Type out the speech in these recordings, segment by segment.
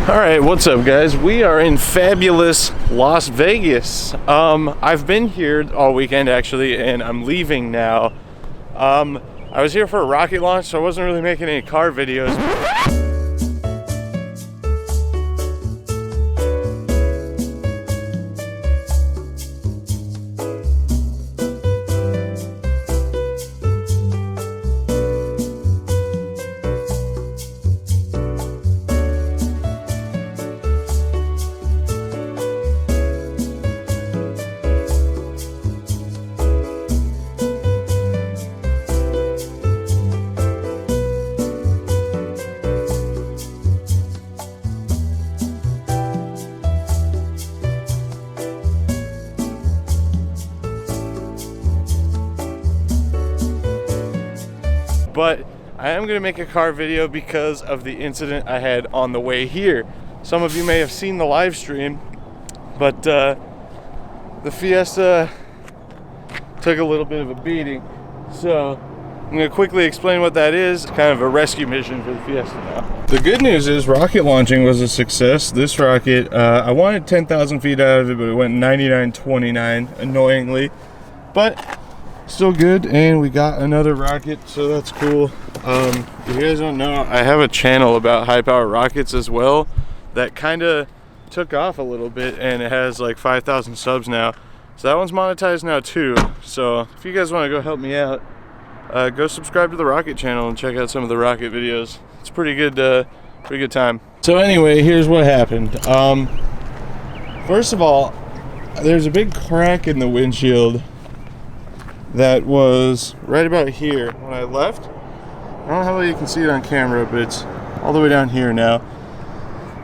Alright, what's up guys? We are in fabulous Las Vegas. I've been here all weekend actually, and I'm leaving now. I was here for a rocket launch, so I wasn't really making any car videos. But I am going to make a car video because of the incident I had on the way here. Some of you may have seen the live stream, but the Fiesta took a little bit of a beating. So I'm going to quickly explain what that is. It's kind of a rescue mission for the Fiesta now. The good news is rocket launching was a success. This rocket, I wanted 10,000 feet out of it, but it went 99.29, annoyingly. But still good, and we got another rocket, so that's cool. If you guys don't know, I have a channel about high power rockets as well that kind of took off a little bit, and it has like 5,000 subs now, so that one's monetized now too. So if you guys want to go help me out, go subscribe to the rocket channel and check out some of the rocket videos. It's pretty good time. So anyway, here's what happened. First of all, there's a big crack in the windshield that was right about here when I left. I don't know how well you can see it on camera, but it's all the way down here now.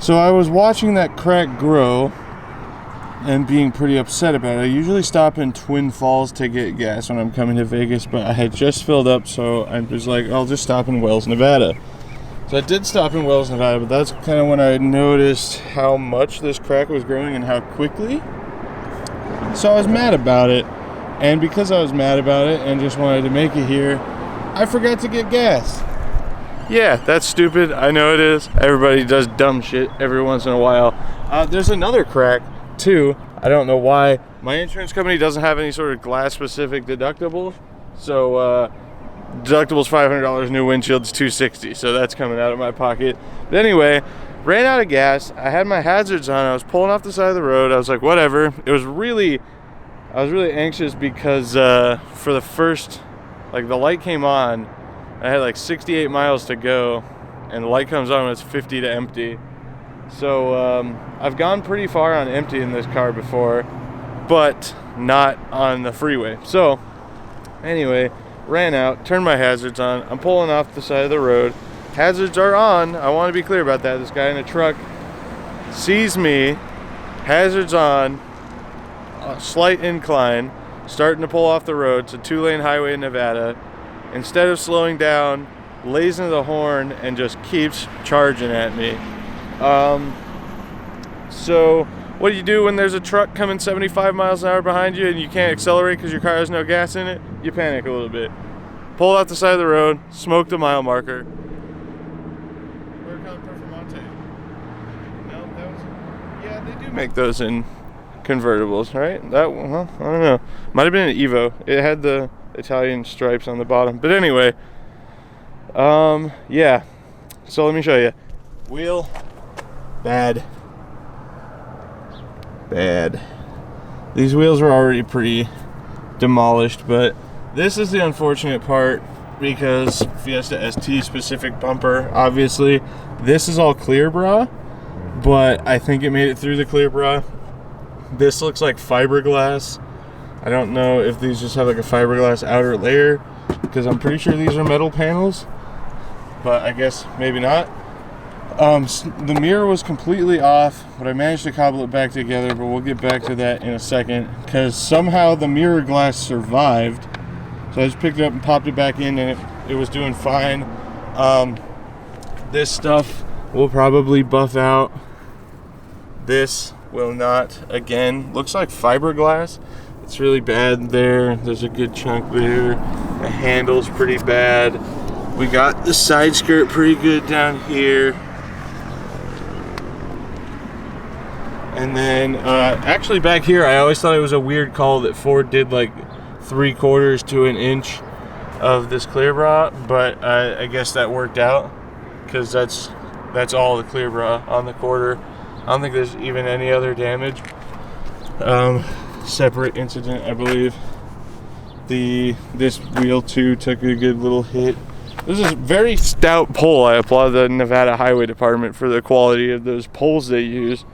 So I was watching that crack grow and being pretty upset about it. I usually stop in Twin Falls to get gas when I'm coming to Vegas, but I had just filled up, so I was like, I'll just stop in Wells, Nevada. So I did stop in Wells, Nevada, but that's kind of when I noticed how much this crack was growing and how quickly. So I was mad about it. And because I was mad about it and just wanted to make it here, I forgot to get gas. Yeah, that's stupid. I know it is. Everybody does dumb shit every once in a while. There's another crack, too. I don't know why. My insurance company doesn't have any sort of glass-specific deductible. So, deductible's $500, new windshield's $260. So that's coming out of my pocket. But anyway, ran out of gas. I had my hazards on. I was pulling off the side of the road. I was like, whatever. I was really anxious because for the first, like, the light came on. I had like 68 miles to go, and the light comes on when it's 50 to empty. So I've gone pretty far on empty in this car before, but not on the freeway. So anyway, ran out, turned my hazards on. I'm pulling off the side of the road. Hazards are on. I want to be clear about that. This guy in a truck sees me, hazards on, a slight incline, starting to pull off the road. It's a 2-lane highway in Nevada. Instead of slowing down, lays into the horn and just keeps charging at me. So what do you do when there's a truck coming 75 miles an hour behind you and you can't accelerate because your car has no gas in it? You panic a little bit. Pull out the side of the road, smoked a mile marker. Where come Performante? No, that was, yeah, they do make those in convertibles, right? That one, huh? I don't know. Might have been an Evo. It had the Italian stripes on the bottom. But anyway, yeah. So let me show you. Wheel, bad. These wheels were already pretty demolished, but this is the unfortunate part because Fiesta ST specific bumper, obviously. This is all clear bra, but I think it made it through the clear bra. This looks like fiberglass. I don't know if these just have like a fiberglass outer layer, because I'm pretty sure these are metal panels, but I guess maybe not. The mirror was completely off, but I managed to cobble it back together, but we'll get back to that in a second, because somehow the mirror glass survived. So I just picked it up and popped it back in, and it was doing fine. This stuff will probably buff out. This will not. Again, looks like fiberglass. It's really bad there. There's a good chunk there. The handle's pretty bad. We got the side skirt pretty good down here. And then actually back here, I always thought it was a weird call that Ford did like 3/4 to an inch of this clear bra, but I guess that worked out because that's all the clear bra on the quarter. I don't think there's even any other damage. Separate incident, I believe. This wheel too took a good little hit. This is a very stout pole. I applaud the Nevada Highway Department for the quality of those poles they use.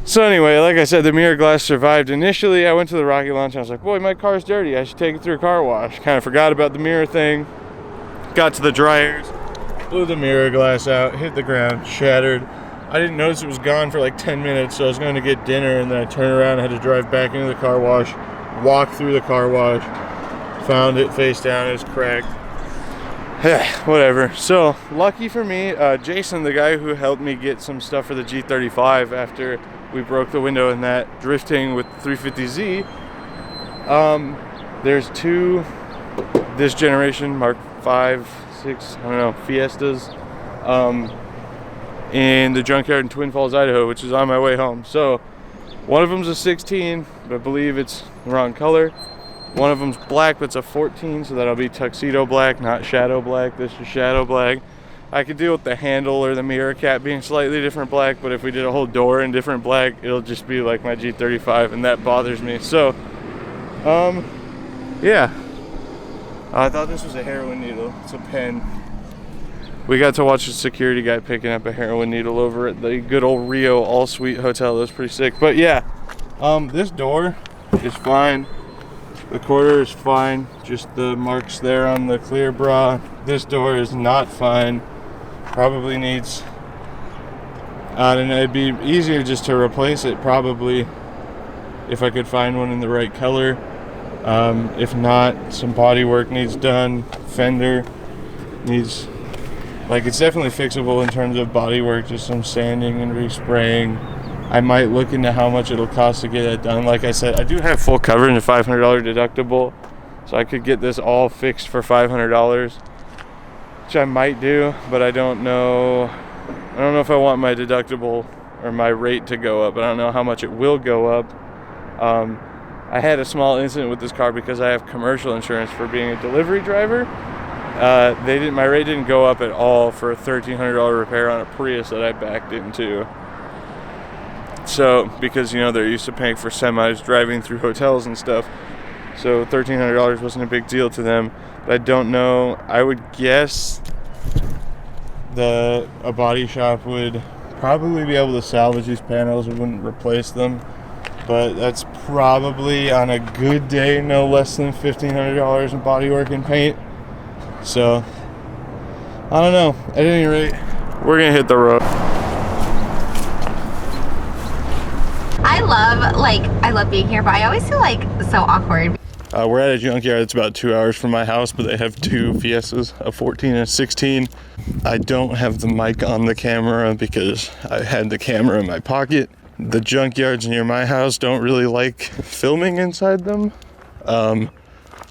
So anyway, like I said, the mirror glass survived. Initially, I went to the rocket launch and I was like, boy, my car's dirty. I should take it through a car wash. Kind of forgot about the mirror thing. Got to the dryers, blew the mirror glass out, hit the ground, shattered. I didn't notice it was gone for like 10 minutes, so I was going to get dinner, and then I turned around and had to drive back into the car wash, walk through the car wash, found it face down, it was cracked. Whatever. So lucky for me, Jason, the guy who helped me get some stuff for the G35 after we broke the window in that drifting with 350Z, there's two this generation Mark 5, 6, I don't know, Fiestas in the Junkyard in Twin Falls, Idaho, which is on my way home. So one of them's a 16, but I believe it's the wrong color. One of them's black, but it's a 14, so that'll be tuxedo black, not shadow black. This is shadow black. I could deal with the handle or the mirror cap being slightly different black, but if we did a whole door in different black, it'll just be like my G35, and that bothers me. So, yeah. I thought this was a heroin needle. It's a pen. We got to watch a security guy picking up a heroin needle over at the good old Rio All Suite Hotel. That was pretty sick. But yeah, this door is fine. The quarter is fine. Just the marks there on the clear bra. This door is not fine. Probably needs, I don't know, it'd be easier just to replace it probably if I could find one in the right color. If not, some body work needs done. Fender needs, like, it's definitely fixable in terms of body work, just some sanding and respraying. I might look into how much it'll cost to get it done. Like I said, I do have full coverage and a $500 deductible, so I could get this all fixed for $500, which I might do, but I don't know. I don't know if I want my deductible or my rate to go up. I don't know how much it will go up. I had a small incident with this car because I have commercial insurance for being a delivery driver. My rate didn't go up at all for a $1,300 repair on a Prius that I backed into. So, because, you know, they're used to paying for semis driving through hotels and stuff. So $1,300 wasn't a big deal to them. But I don't know. I would guess a body shop would probably be able to salvage these panels. It wouldn't replace them. But that's probably, on a good day, no less than $1,500 in bodywork and paint. So, I don't know. At any rate, we're going to hit the road. I love being here, but I always feel like so awkward. We're at a junkyard that's about 2 hours from my house, but they have two Fiestas, a 14 and a 16. I don't have the mic on the camera because I had the camera in my pocket. The junkyards near my house don't really like filming inside them.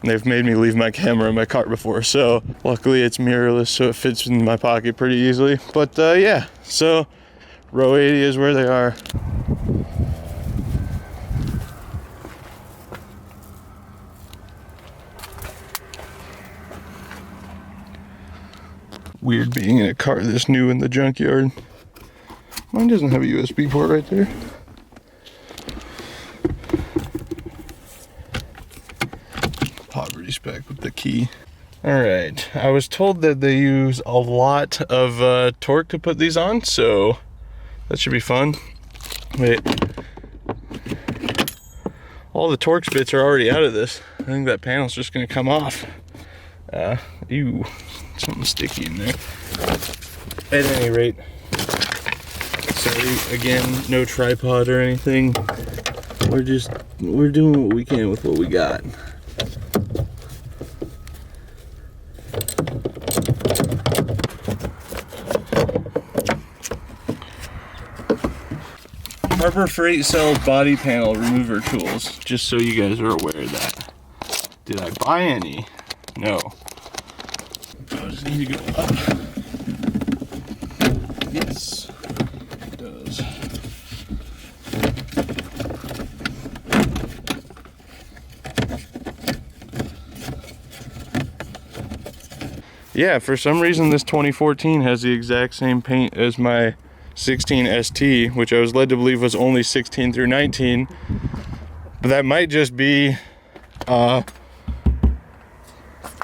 They've made me leave my camera in my car before, so luckily it's mirrorless, so it fits in my pocket pretty easily. But yeah, so row 80 is where they are. Weird being in a car this new in the junkyard. Mine doesn't have a USB port right there. Poverty spec with the key. Alright, I was told that they use a lot of torque to put these on, so that should be fun. Wait. All the Torx bits are already out of this. I think that panel's just gonna come off. Ew, something sticky in there. At any rate, sorry, again, no tripod or anything. We're doing what we can with what we got. Harbor Freight sells body panel remover tools, just so you guys are aware of that. Did I buy any? No. Does it need to go up? Yes, it does. Yeah, for some reason this 2014 has the exact same paint as my 16 ST, which I was led to believe was only 16 through 19. But that might just be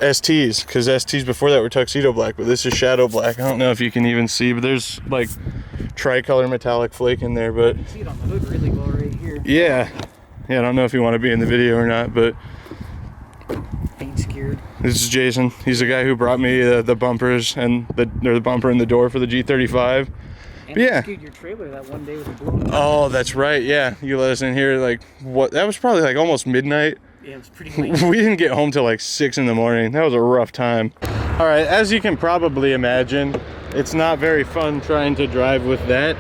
STs, because STs before that were tuxedo black, but this is shadow black. I don't know if you can even see, but there's like tricolor metallic flake in there. But you see it on the hood really well right here. Yeah, I don't know if you want to be in the video or not, but Ain't scared. this is Jason. He's the guy who brought me the bumpers and the bumper and the door for the G35. And Yeah. rescued your trailer that one day with a blown. Oh, that's right. Yeah, you let us in here like what? That was probably like almost midnight. Yeah, it was pretty late. We didn't get home till like 6 in the morning. That was a rough time. All right, as you can probably imagine, it's not very fun trying to drive with that.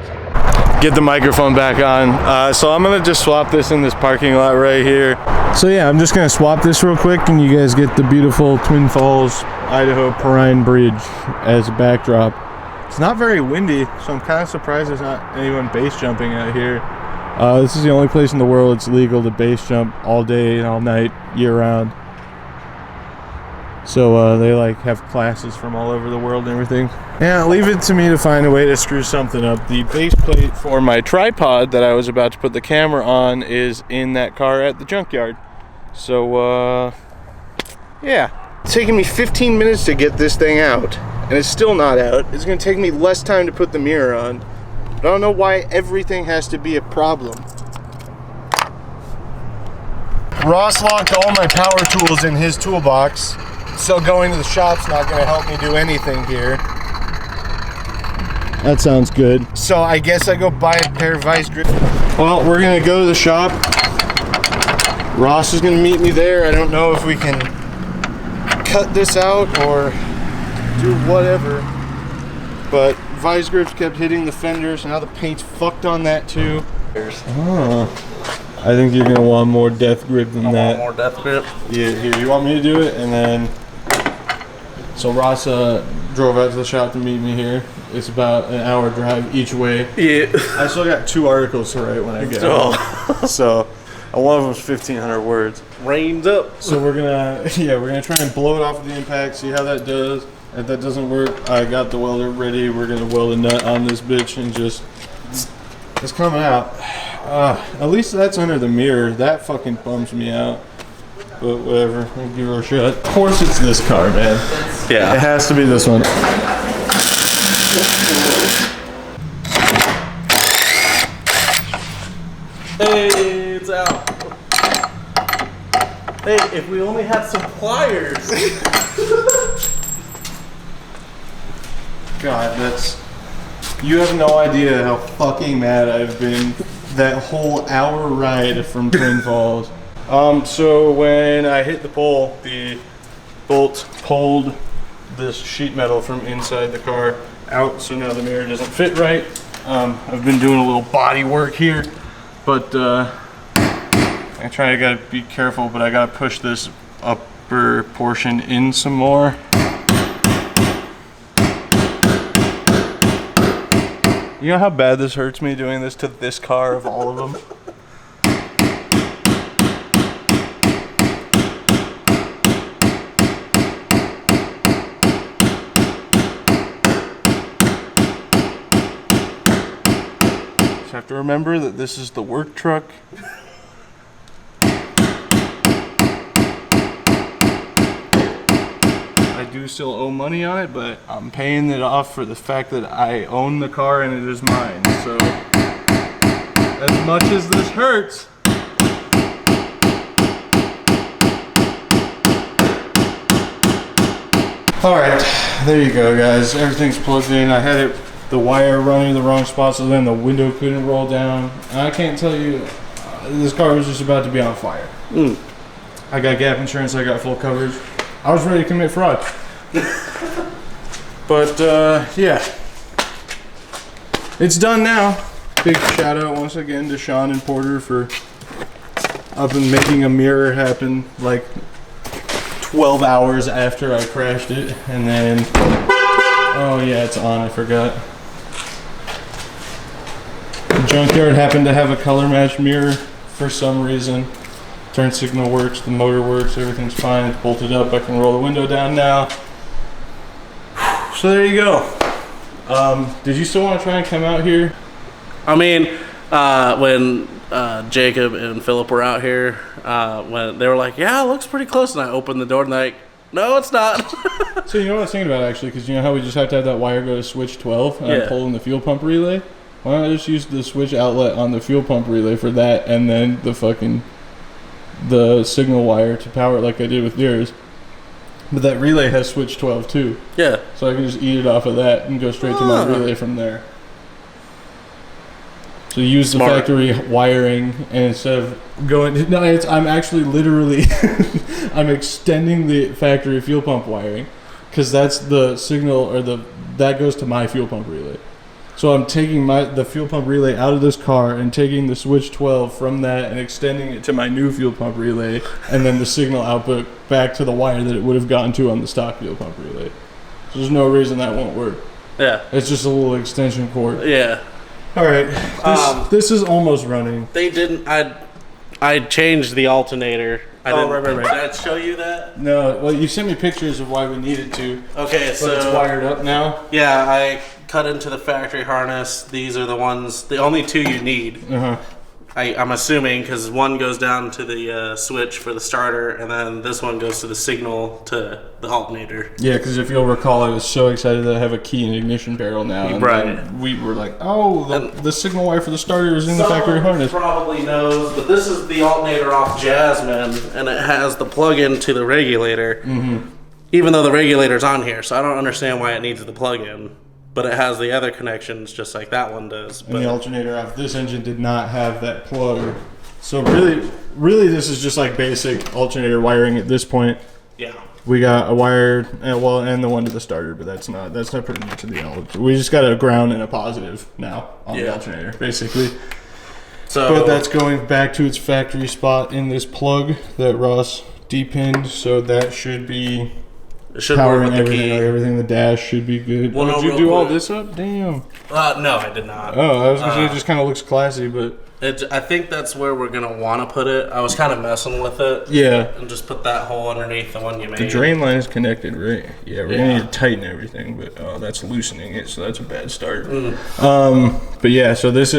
Get the microphone back on. So I'm gonna just swap this in this parking lot right here. So yeah, I'm just gonna swap this real quick and you guys get the beautiful Twin Falls, Idaho Perrine Bridge as a backdrop. It's not very windy, so I'm kind of surprised there's not anyone base jumping out here. This is the only place in the world it's legal to base jump all day and all night, year round. So they like have classes from all over the world and everything. Yeah, leave it to me to find a way to screw something up. The base plate for my tripod that I was about to put the camera on is in that car at the junkyard. So yeah, it's taking me 15 minutes to get this thing out and it's still not out. It's gonna take me less time to put the mirror on. But I don't know why everything has to be a problem. Ross locked all my power tools in his toolbox, so going to the shop's not going to help me do anything here. That sounds good. So I guess I go buy a pair of vice grips. Well, we're going to go to the shop. Ross is going to meet me there. I don't know if we can cut this out or do whatever, but vice grips kept hitting the fenders, and now the paint's fucked on that too. Oh, I think you're gonna want more depth grip than that. More depth grip? Yeah, here, you want me to do it? And then, so Ross drove out to the shop to meet me here. It's about an hour drive each way. Yeah. I still got 2 articles to write when I get home. So, one of them was 1,500 words. Reins up. So we're gonna try and blow it off with the impact, see how that does. If that doesn't work, I got the welder ready. We're gonna weld a nut on this bitch and just, it's coming out. At least that's under the mirror. That fucking bums me out. But whatever, we'll give her a shot. Of course it's this car, man. Yeah. It has to be this one. Hey, it's out. Hey, if we only had some pliers. God, you have no idea how fucking mad I've been that whole hour ride from Twin Falls. So when I hit the pole, the bolt pulled this sheet metal from inside the car out, so now the mirror doesn't fit right. I've been doing a little body work here, but I gotta be careful, but I gotta push this upper portion in some more. You know how bad this hurts me doing this to this car of all of them? Just have to remember that this is the work truck. I do still owe money on it, but I'm paying it off for the fact that I own the car and it is mine. So, as much as this hurts, alright, there you go guys, everything's plugged in. I had the wire running in the wrong spot, so then the window couldn't roll down. I can't tell you, this car was just about to be on fire. I got gap insurance, I got full coverage. I was ready to commit fraud. But yeah, it's done now. Big shout out once again to Sean and Porter for up and making a mirror happen like 12 hours after I crashed it. And then, oh yeah, it's on, I forgot. The Junkyard happened to have a color matched mirror for some reason. Turn signal works, the motor works, everything's fine, it's bolted up. I can roll the window down now. So there you go. Did you still want to try and come out here? I mean, when Jacob and Philip were out here, when they were like, "Yeah, it looks pretty close," and I opened the door and they're like, "No, it's not." So you know what I was thinking about actually, because you know how we just have to have that wire go to switch 12 and Yeah. pull in the fuel pump relay? Why don't I just use the switch outlet on the fuel pump relay for that, and then the signal wire to power it like I did with yours? But that relay has switch 12 too, Yeah. so I can just eat it off of that and go straight to my relay from there. So use the Smart. factory wiring, and instead of going, no, I'm actually literally, I'm extending the factory fuel pump wiring, because that's the signal, or that goes to my fuel pump relay. So I'm taking the fuel pump relay out of this car and taking the switch 12 from that and extending it to my new fuel pump relay, and then the signal output back to the wire that it would have gotten to on the stock fuel pump relay. So there's no reason that won't work. Yeah. It's just a little extension cord. Yeah. All right, this is almost running. They didn't. I changed the alternator. Right. Did I show you that? No, well, you sent me pictures of why we needed to. Okay, So it's wired up now. Yeah, I cut into the factory harness. These are the only two you need. I'm assuming, because one goes down to the switch for the starter, and then this one goes to the signal to the alternator. Yeah, because if you'll recall, I was so excited that I have a key and ignition barrel now. And Right. then we were like, oh, the signal wire for the starter is in the factory harness. Probably knows, but this is the alternator off Jasmine, and it has the plug-in to the regulator. Even though the regulator's on here, so I don't understand why it needs the plug-in. But it has the other connections just like that one does. And the alternator off this engine did not have that plug. So really this is just like basic alternator wiring at this point. Yeah. We got a wire, and the one to the starter, but that's not pretty much the alternator. We just got a ground and a positive now on the alternator, basically. So, But that's going back to its factory spot in this plug that Ross depinned, so that should be it should work powering with the everything. key. Everything, the dash should be good. Well, no, Did you real do all quick. this up? Damn. No, I did not. Oh, I was gonna say it just kind of looks classy, but I think that's where we're gonna want to put it. I was kind of messing with it. yeah. And just put that hole underneath the one you made. The drain line is connected, right? Yeah, we're gonna need to tighten everything, but that's loosening it, so that's a bad start. But yeah, so this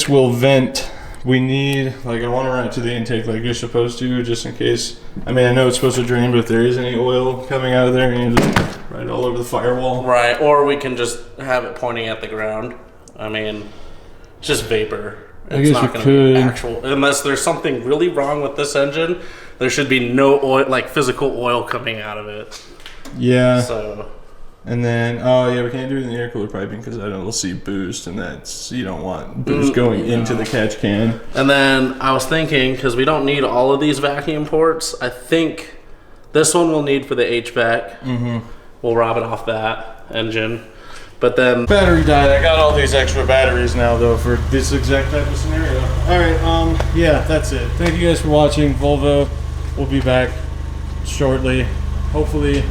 will vent. We need, I want to run it to the intake like you're supposed to, just in case. I mean, I know it's supposed to drain, but if there is any oil coming out of there, you just right all over the firewall. Right, or we can just have it pointing at the ground. I mean, it's just vapor. It's guess not we going to be could. actual. Unless there's something really wrong with this engine, there should be no oil, physical oil coming out of it. Yeah. So. And then, we can't do it in the air cooler piping because I know we'll see boost, and you don't want boost going into the catch can. And then I was thinking, because we don't need all of these vacuum ports, I think this one we'll need for the HVAC. We'll rob it off that engine. But then Battery died. I got all these extra batteries now, though, for this exact type of scenario. All right, yeah, that's it. Thank you guys for watching. Volvo will be back shortly. Hopefully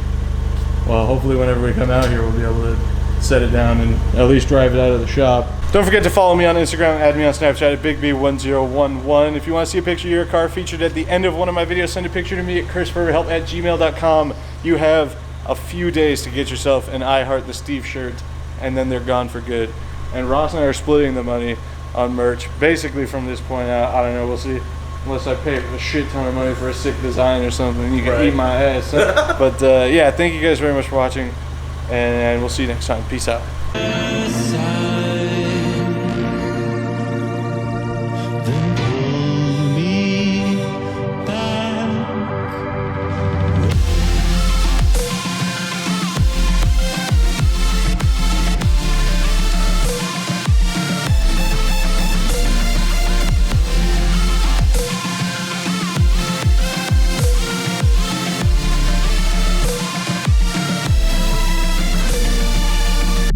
whenever we come out here, we'll be able to set it down and at least drive it out of the shop. Don't forget to follow me on Instagram, add me on Snapchat at BigB1011. If you want to see a picture of your car featured at the end of one of my videos, send a picture to me at chrisforeverhelp@gmail.com. You have a few days to get yourself an I Heart the Steve shirt, and then they're gone for good. And Ross and I are splitting the money on merch. Basically, from this point out, I don't know, we'll see. Unless I pay a shit ton of money for a sick design or something, you can eat my ass. But yeah, thank you guys very much for watching, and we'll see you next time. Peace out.